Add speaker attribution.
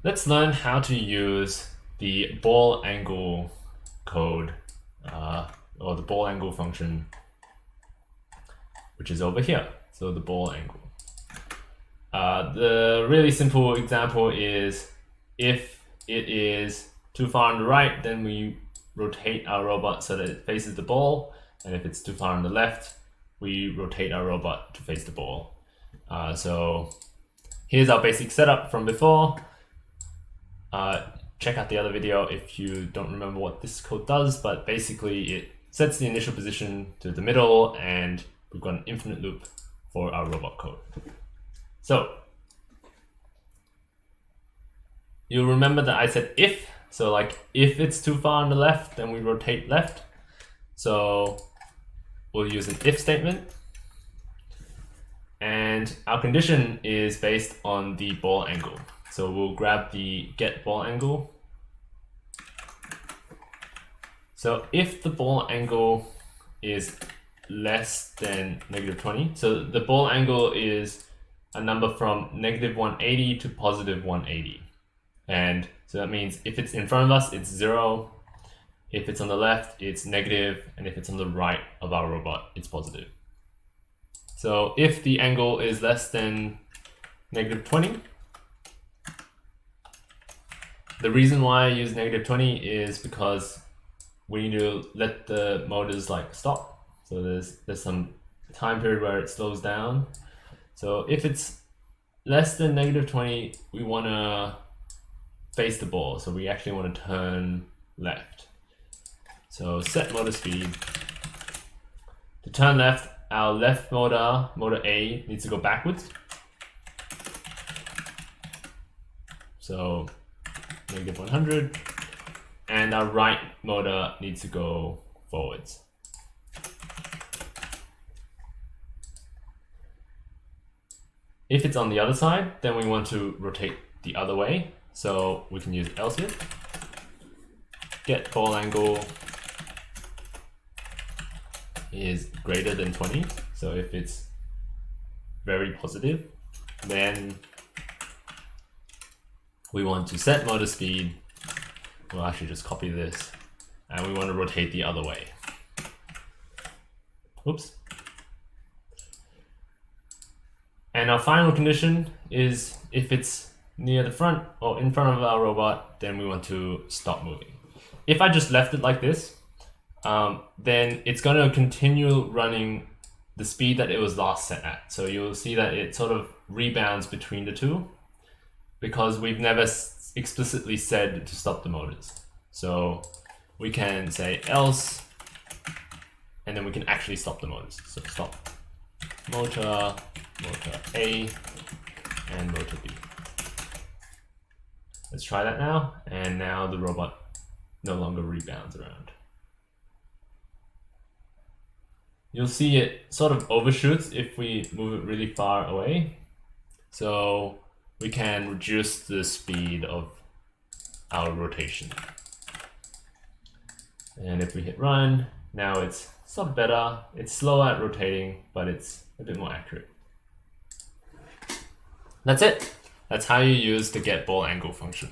Speaker 1: Let's learn how to use the ball angle code, or the ball angle function, which is over here. So the ball angle. The really simple example is if it is too far on the right, then we rotate our robot so that it faces the ball, and if it's too far on the left, we rotate our robot to face the ball. So here's our basic setup from before. Check out the other video if you don't remember what this code does, but basically it sets the initial position to the middle, and we've got an infinite loop for our robot code. So you'll remember that I said if, so like if it's too far on the left, then we rotate left. So we'll use an if statement, and our condition is based on the ball angle. So we'll grab the get ball angle. So if the ball angle is less than -20, so the ball angle is a number from -180 to +180. And so that means if it's in front of us, it's 0. If it's on the left, it's negative. And if it's on the right of our robot, it's positive. So if the angle is less than -20, the reason why I use -20 is because we need to let the motors like stop. So there's some time period where it slows down. So if it's less than -20, we want to face the ball. So we actually want to turn left. So set motor speed. To turn left, our left motor, motor A, needs to go backwards. So -100. And our right motor needs to go forwards. If it's on the other side, then we want to rotate the other way. So we can use else here. Get ball angle is greater than 20. So if it's very positive, then we want to set motor speed. We'll actually just copy this, and we want to rotate the other way. Oops. And our final condition is if it's near the front or in front of our robot, then we want to stop moving. If I just left it like this, then it's going to continue running the speed that it was last set at. So you'll see that it sort of rebounds between the two because we've never explicitly said to stop the motors. So we can say else, and then we can actually stop the motors. So stop motor, motor A, and motor B. Let's try that now, and now the robot no longer rebounds around. You'll see it sort of overshoots if we move it really far away. So we can reduce the speed of our rotation. And if we hit run, now it's sort of better. It's slower at rotating, but it's a bit more accurate. That's it. That's how you use the get ball angle function.